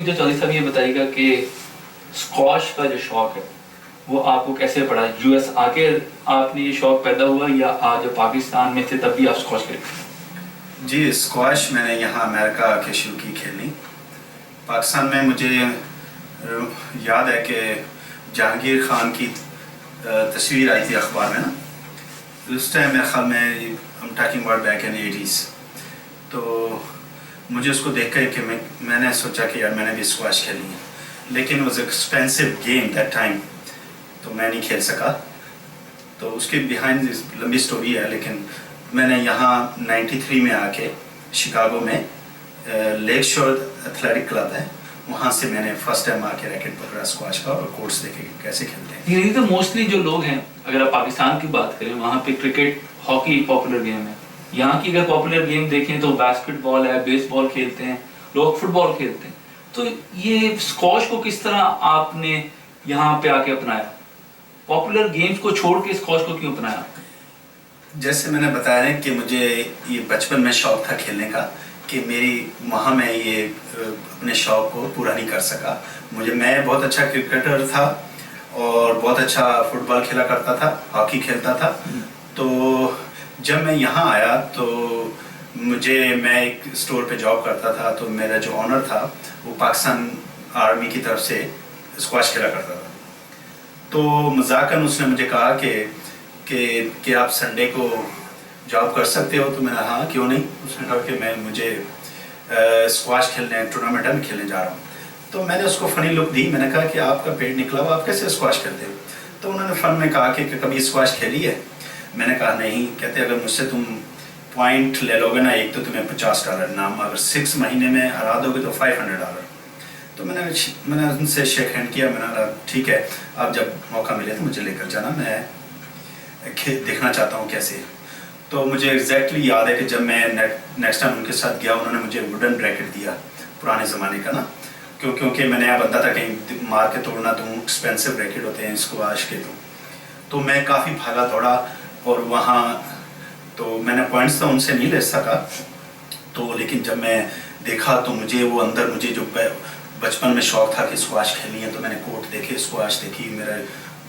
جو چودھری صاحب یہ بتائیے گا کہ اسکواش کا جو شوق ہے وہ آپ کو کیسے پڑا؟ یو ایس آ کے آپ نے یہ شوق پیدا ہوا یا آج پاکستان میں تھے تب بھی آپ اسکواش کھیلتے؟ جی اسکواش میں نے یہاں امریکہ آ کے شروع کی کھیلنی. پاکستان میں مجھے یاد ہے کہ جہانگیر خان کی تصویر آئی تھی اخبار میں نا. اس ٹائم میرے خیال میں I'm talking about back in 80s. تو مجھے اس کو دیکھ کر کہ میں نے سوچا کہ یار میں نے بھی اسکواش کھیلنی ہے, لیکن was expensive game that time, تو میں نہیں کھیل سکا. تو اس کے بیہائنڈ لمبی سٹوری ہے, لیکن میں نے یہاں 93 میں آ کے شکاگو میں لیک شور ایتھلیٹک کلب ہے, وہاں سے میں نے فرسٹ ٹائم آ کے ریکٹ پکڑا اسکواش کا اور کورس دیکھے کیسے کھیلتے ہیں. یہ تو موسٹلی جو لوگ ہیں, اگر آپ پاکستان کی بات کریں وہاں پہ کرکٹ ہاکی پاپولر گیم ہے. یہاں کی اگر پاپولر گیم دیکھیں تو باسکٹ بال ہے, بیس بال کھیلتے ہیں لوگ, فٹ بال کھیلتے ہیں. تو یہ اسکواش کو کس طرح آپ نے یہاں پہ آ کے اپنایا؟ پاپولر گیمز کو چھوڑ کے اسکواش کو کیوں اپنایا؟ جیسے میں نے بتایا ہے کہ مجھے یہ بچپن میں شوق تھا کھیلنے کا, کہ میری وہاں میں یہ اپنے شوق کو پورا نہیں کر سکا. میں بہت اچھا کرکٹر تھا اور بہت اچھا فٹ بال کھیلا کرتا تھا, ہاکی کھیلتا تھا. تو جب میں یہاں آیا تو میں ایک اسٹور پہ جاب کرتا تھا, تو میرا جو آنر تھا وہ پاکستان آرمی کی طرف سے اسکواش کھیلا کرتا تھا. تو مذاقاً اس نے مجھے کہا کہ آپ سنڈے کو جاب کر سکتے ہو. تو میں نے ہاں کیوں نہیں. اس نے کہا کہ مجھے اسکواش کھیلنے ٹورنامنٹ میں کھیلنے جا رہا ہوں. تو میں نے اس کو فنی لک دی, میں نے کہا کہ آپ کا پیٹ نکلا ہوا, آپ کیسے اسکواش کھیلتے ہو؟ تو انہوں نے فن میں کہا کہ کبھی اسکواش کھیلی ہے؟ میں نے کہا نہیں. کہتے اگر مجھ سے تم پوائنٹ لے لو گے نا ایک, تو تمہیں $50 انعام, اگر 6 مہینے میں ہرا دو گے تو $500. تو میں نے ان سے شیک ہینڈ کیا. میں نے کہا ٹھیک ہے, آپ جب موقع ملے تو مجھے لے کر جانا, میں دیکھنا چاہتا ہوں کیسے. تو مجھے ایگزیکٹلی یاد ہے کہ جب میں نیکسٹ ٹائم ان کے ساتھ گیا, انہوں نے مجھے ووڈن ریکٹ دیا پرانے زمانے کا نا, کیونکہ میں نیا بندہ تھا, کہیں مار کے توڑنا دوں, ایکسپینسو ریکٹ ہوتے ہیں اسکواش کے. تو میں کافی بھاگا دوڑا, اور وہاں تو میں نے پوائنٹس تو ان سے نہیں لے سکا. تو لیکن جب میں دیکھا تو مجھے وہ اندر مجھے جو بچپن میں شوق تھا کہ اسکواش کھیلنی ہے, تو میں نے کورٹ دیکھے, اسکواش دیکھی, میرا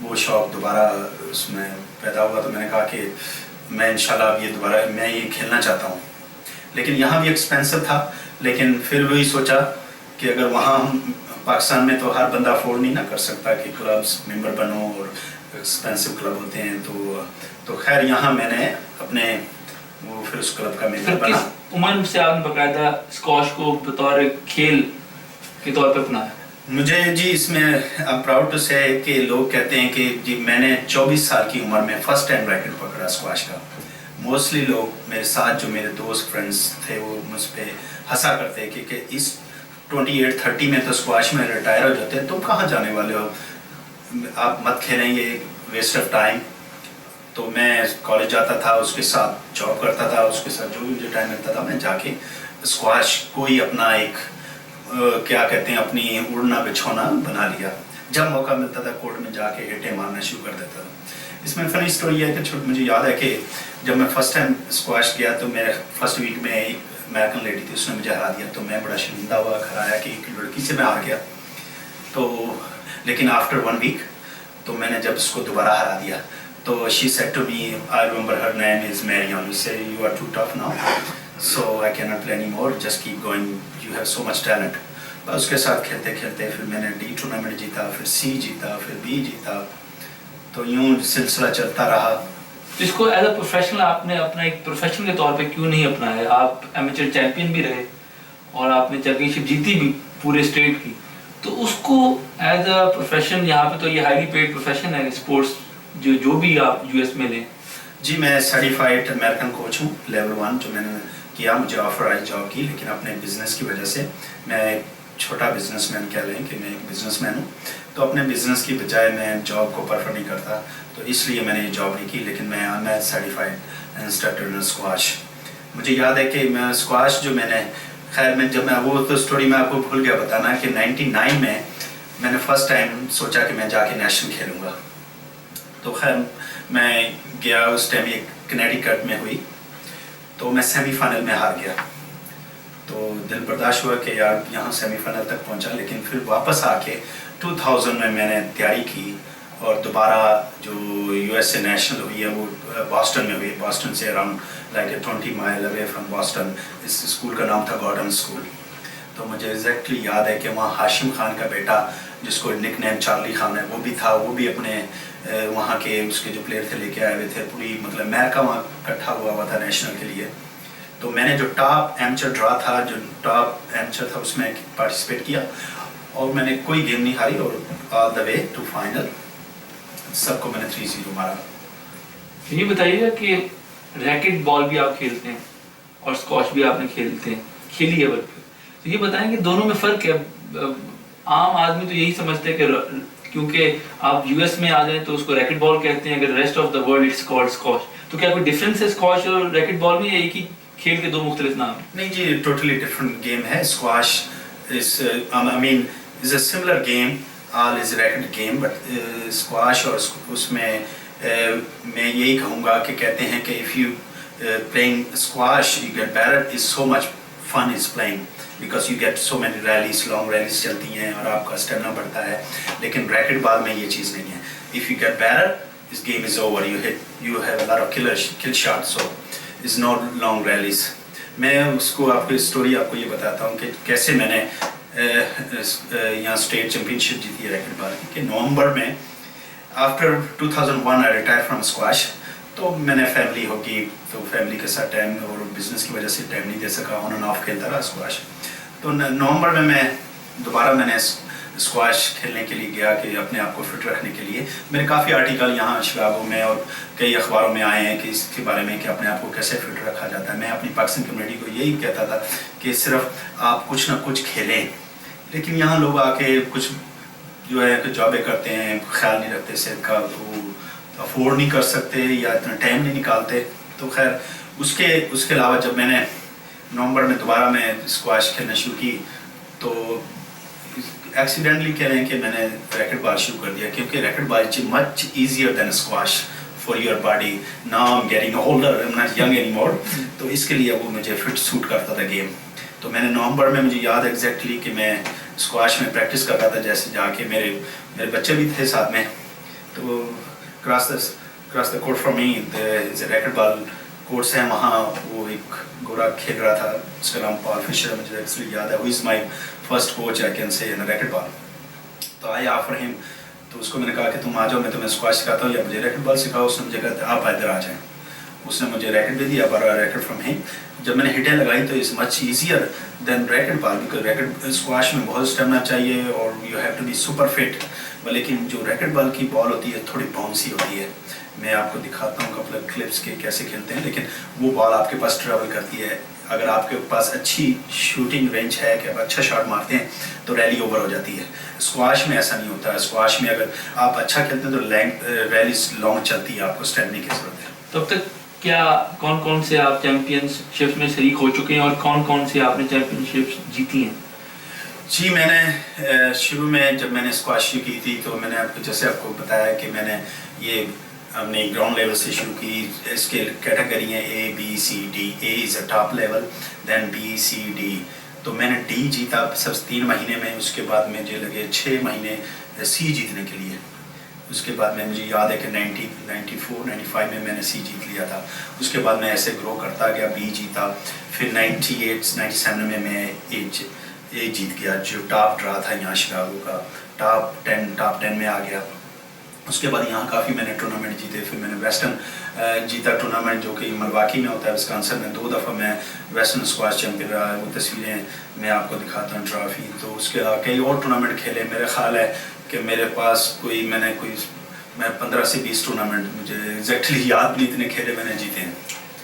وہ شوق دوبارہ اس میں پیدا ہوا. تو میں نے کہا کہ میں انشاءاللہ اب یہ دوبارہ میں یہ کھیلنا چاہتا ہوں. لیکن یہاں بھی ایکسپینسو تھا, لیکن پھر وہی سوچا کہ اگر وہاں پاکستان میں تو ہر بندہ افورڈ نہیں نہ کر سکتا کہ کلبس ممبر بنو, اور ایکسپینسو کلب ہوتے ہیں. تو خیر یہاں میں نے اپنے وہ پھر اس کلب کا ممبر بنا. کس عمر سے آپ نے باقاعدہ اسکواش کو بطور کھیل کے طور پہ اپنایا؟ مجھے جی اس میں پراؤڈ ٹو سے کہ لوگ کہتے ہیں کہ جی میں نے 24 سال کی عمر میں فرسٹ ٹائم ریکٹ پکڑا اسکواش کا. موسٹلی لوگ میرے ساتھ جو میرے دوست فرینڈس تھے وہ مجھ پہ ہنسا کرتے کہ اس 28-30 میں تو اسکواش میں ریٹائر ہو جاتے ہیں, تم کہاں جانے والے ہو, آپ مت کھیلیں, یہ ویسٹ آف ٹائم. تو میں کالج جاتا تھا, اس کے ساتھ جاب کرتا تھا, اس کے ساتھ جو بھی مجھے ٹائم ملتا تھا میں جا کے اسکواش کو ہی اپنا ایک کیا کہتے ہیں اپنی اڑنا بچھونا بنا لیا. جب موقع ملتا تھا کورٹ میں جا کے ہیٹیں مارنا شروع کر دیتا تھا. اس میں فنی اسٹوری ہے کہ مجھے یاد ہے کہ جب میں فرسٹ ٹائم اسکواش کیا تو میرے فرسٹ ویک میں ایک امیرکن لیڈی تھی, اس نے مجھے ہرا دیا. تو میں بڑا شرمندہ ہوا, گھر آیا کہ ایک لڑکی سے میں ہار گیا. تو لیکن آفٹر 1 ویک تو میں نے جب اس کو دوبارہ ہرا دیا تو she said to me, I remember her name is Mariam, you say you are too tough now, so I cannot play anymore, just keep going, you have so much talent. اس کے ساتھ کھیلتے کھیلتے پھر میں نے ڈی ٹورنامنٹ جیتا, پھر سی جیتا, پھر بی جیتا. تو یوں سلسلہ چلتا رہا. اس کو ایز اے پروفیشنل آپ نے اپنا ایک پروفیشن کے طور پہ کیوں نہیں اپنایا؟ آپ ایمیچر چیمپئن بھی رہے اور آپ نے چیمپئن شپ جیتی بھی پورے اسٹیٹ کی. تو اس کو ایز اے پروفیشن, یہاں پہ تو یہ ہائیلی پیڈ پروفیشن ہے اسپورٹس, جو بھی آپ یو ایس میں لیں. جی میں سرٹیفائڈ امیرکن کوچ ہوں لیول 1, جو میں نے کیا, مجھے آفر آئی جاب کی, لیکن اپنے بزنس کی وجہ سے میں ایک چھوٹا بزنس مین کہہ لیں کہ میں ایک بزنس مین ہوں. تو اپنے بزنس کی بجائے میں جاب کو پریفر نہیں کرتا, تو اس لیے میں نے یہ جاب نہیں کی. لیکن میں سرٹیفائڈ انسٹرکٹر ان اسکواش. مجھے یاد ہے کہ میں اسکواش جو میں نے خیر میں جب میں وہ تو اسٹوری میں آپ کو بھول گیا بتانا کہ 99 میں نے فرسٹ ٹائم سوچا کہ میں جا کے نیشنل کھیلوں گا. تو خیر میں گیا, اس ٹائم یہ کنیڈیکٹ میں ہوئی, تو میں سیمی فائنل میں ہار گیا. تو دل برداشت ہوا کہ یار یہاں سیمی فائنل تک پہنچا، لیکن پھر واپس آ کے 2000 میں نے تیاری کی اور دوبارہ جو یو ایس اے نیشنل ہوئی ہے وہ باسٹن میں ہوئی. باسٹن سے around like 20 mile away from Boston. اس اسکول کا نام تھا گارڈن اسکول. تو مجھے ایگزیکٹلی یاد ہے کہ وہاں ہاشم خان کا بیٹا جس کو نک نیم چارلی خان ہے وہ بھی تھا. وہ بھی اپنے وہاں کے اس کے جو پلیئر تھے لے کے آئے ہوئے تھے. پوری مطلب امریکہ وہاں اکٹھا ہوا تھا نیشنل کے لیے. تو میں نے جو ٹاپ ایمچر ڈرا تھا، جو ٹاپ ایمچر تھا، اس میں پارٹیسپیٹ کیا اور میں نے کوئی گیم نہیں ہاری اور آل دا وے ٹو فائنل سب کو میں نے 3-0 مارا. یہ بتائیے گا کہ ریکٹ بال بھی آپ کھیلتے ہیں اور اسکواش بھی آپ نے کھیلی ہے بلکہ، تو یہ بتائیں کہ دونوں میں فرق ہے. عام آدمی تو یہی سمجھتے ہیں کہ کیونکہ آپ یو ایس میں آ جائیں تو اس کو ریکٹ بال کہتے ہیں، اگر rest of the world it's called squash. تو کیا کوئی ڈفرینس ہے اسکواش اور ریکٹ بال میں، یا ایک ہی کھیل کے دو مختلف نام ہیں؟ نہیں جی، ٹوٹلی ڈفرنٹ گیم ہے. Squash I mean is a similar game, all is racket game, but squash اور اس میں میں یہی کہوں گا کہ کہتے ہیں کہ if you playing squash you get better, is so much fun is playing because you get so many rallies, long rallies چلتی ہیں اور آپ کا اسٹیمنا بڑھتا ہے. لیکن ریکٹ بال میں یہ چیز نہیں ہے. If you get better this game is over, you have a lot of kill shots, so it's not long rallies. میں اس کو آپ کو اسٹوری آپ کو یہ بتاتا ہوں کہ کیسے میں نے یہاں اسٹیٹ چیمپئن شپ جیتی ہے ریکٹ بال کی. کہ نومبر میں after 2001 I retired from squash. تو میں نے فیملی ہوگی تو فیملی کے ساتھ ٹائم اور بزنس کی وجہ سے ٹائم نہیں دے سکا. آن اینڈ آف کھیلتا رہا اسکواش. تو نومبر میں دوبارہ میں نے اسکواش کھیلنے کے لیے گیا کہ اپنے آپ کو فٹ رکھنے کے لیے. میرے کافی آرٹیکل یہاں شکاگو میں اور کئی اخباروں میں آئے ہیں کہ اس کے بارے میں کہ اپنے آپ کو کیسے فٹ رکھا جاتا ہے. میں اپنی پاکستان کمیونٹی کو یہی کہتا تھا کہ صرف آپ کچھ نہ کچھ کھیلیں. لیکن یہاں لوگ آ کے کچھ جو ہے کہ جابیں کرتے ہیں، خیال نہیں رکھتے صحت کا، تو افورڈ نہیں کر سکتے یا اتنا ٹائم نہیں نکالتے. تو خیر اس کے علاوہ جب میں نے نومبر میں دوبارہ میں اسکواش کھیلنا شروع کی تو ایکسیڈنٹلی کہہ رہے ہیں کہ میں نے ریکٹ بال شروع کر دیا، کیونکہ racket ball is much easier than squash for your body. Now I am getting older, I am not young any more. تو اس کے لیے وہ مجھے فٹ سوٹ کرتا تھا گیم. تو میں نے نومبر میں مجھے یاد ہے ایگزیکٹلی کہ میں اسکواش میں پریکٹس کر رہا تھا. جیسے جا کے میرے بچے بھی تھے ساتھ میں. تو cross the court for me racket ball courts ہیں وہاں. وہ ایک گورا کھیل رہا تھا، اس کا نام پال فشر ہے، مجھے ایکچولی یاد ہے. Who is my first coach I can say in racket بال. تو آئی آفر ہم. تو اس کو میں نے کہا کہ تم آ جاؤ، میں تمہیں اسکواش سکھاتا ہوں یا مجھے ریکٹ بال سکھاؤ. اس نے مجھے کہا آپ ادھر آ جائیں. اس نے مجھے ریکٹ بھی دیا، پر ریکٹ فرام ہم. جب میں نے ہٹیں لگائی تو is much easier then racket ball, because racket squash میں بہت اسٹیمنا چاہیے اور you have to be super fit. لیکن جو ریکٹ بال کی بال ہوتی ہے تھوڑی باؤنسی ہوتی ہے. میں آپ کو دکھاتا ہوں کپل کلپس کے کیسے کھیلتے ہیں. لیکن وہ بال آپ کے پاس ٹریول کرتی ہے. اگر آپ کے پاس اچھی شوٹنگ رینج ہے کہ آپ اچھا شاٹ مارتے ہیں تو ریلی اوور ہو جاتی ہے. اسکواش میں ایسا نہیں ہوتا. اسکواش میں اگر آپ اچھا کھیلتے ہیں تو ریلیز لانگ چلتی ہے، آپ کو اسٹیمنا کی ضرورت ہے. تب تک کیا کون سے آپ چیمپئن شپ میں شریک ہو چکے ہیں اور کون سے آپ نے چیمپئن شپ جیتی ہیں؟ جی میں نے شروع میں جب میں نے اسکواش شروع کی تھی تو میں نے جیسے آپ کو بتایا کہ میں نے یہ اپنے گراؤنڈ لیول سے شروع کی. اس کے کیٹیگری ہیں A B C D. A is A top level, then B C D. تو میں نے ڈی جیتا سب 3 مہینے میں. اس کے بعد مجھے لگے 6 مہینے سی جیتنے کے لیے. اس کے بعد میں مجھے یاد ہے کہ 95 میں نے سی جیت لیا تھا. اس کے بعد میں ایسے گرو کرتا گیا. بی جیتا، پھر 97 میں اے جیت گیا جو ٹاپ ڈرا تھا یہاں شکاگو کا. ٹاپ 10 میں آ گیا. اس کے بعد یہاں کافی میں نے ٹورنامنٹ جیتے. پھر میں نے ویسٹرن جیتا ٹورنامنٹ جو کہ ملواکی میں ہوتا ہے وسکانسن میں. 2 دفعہ میں ویسٹرن اسکواش چیمپئن رہا. وہ تصویریں میں آپ کو دکھاتا ہوں، ٹرافی. تو اس کے علاوہ کئی اور ٹورنامنٹ کھیلے. میرے خیال ہے کہ میرے پاس میں 15 سے 20 ٹورنامنٹ، مجھے ایگزیکٹلی یاد نہیں اتنے کھیلے میں نے جیتے ہیں.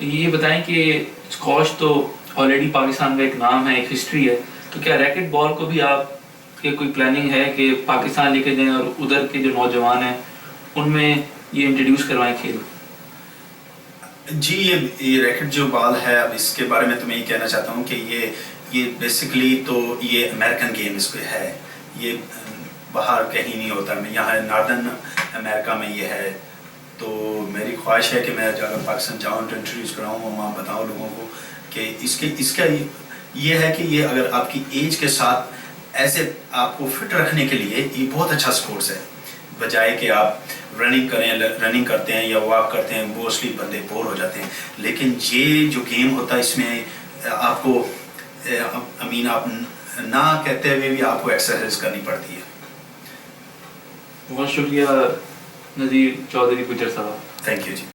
یہ بتائیں کہ اسکواش تو آلریڈی پاکستان کا ایک نام ہے، ایک ہسٹری ہے. تو کیا ریکٹ بال کو بھی آپ کی کوئی پلاننگ ہے کہ پاکستان لے کے جائیں اور ادھر کے جو نوجوان ہیں ان میں یہ انٹروڈیوس کروائیں کھیل؟ جی یہ ریکٹ جو بال ہے، اب اس کے بارے میں تو میں یہ کہنا چاہتا ہوں کہ یہ بیسیکلی تو یہ امریکن گیم اس پہ ہے. یہ باہر کہیں نہیں ہوتا. میں یہاں ناردرن امریکہ میں یہ ہے. تو میری خواہش ہے کہ میں اگر پاکستان جاؤں تو انٹروڈیوس کراؤں، وہاں بتاؤں لوگوں کو کہ اس کا یہ ہے کہ یہ اگر آپ کی ایج کے ساتھ ایسے آپ کو فٹ رکھنے کے لیے یہ بہت اچھا سپورٹس ہے، بجائے کہ آپ رننگ کرتے ہیں یا واک کرتے ہیں، موسٹلی بندے بور ہو جاتے ہیں. لیکن یہ جو گیم ہوتا ہے اس میں آپ کو آپ نہ کہتے ہوئے بھی آپ کو ایکسرسائز کرنی پڑتی ہے. بہت شکریہ Nazir Chaudhry Gujjar Sahib. Thank you G.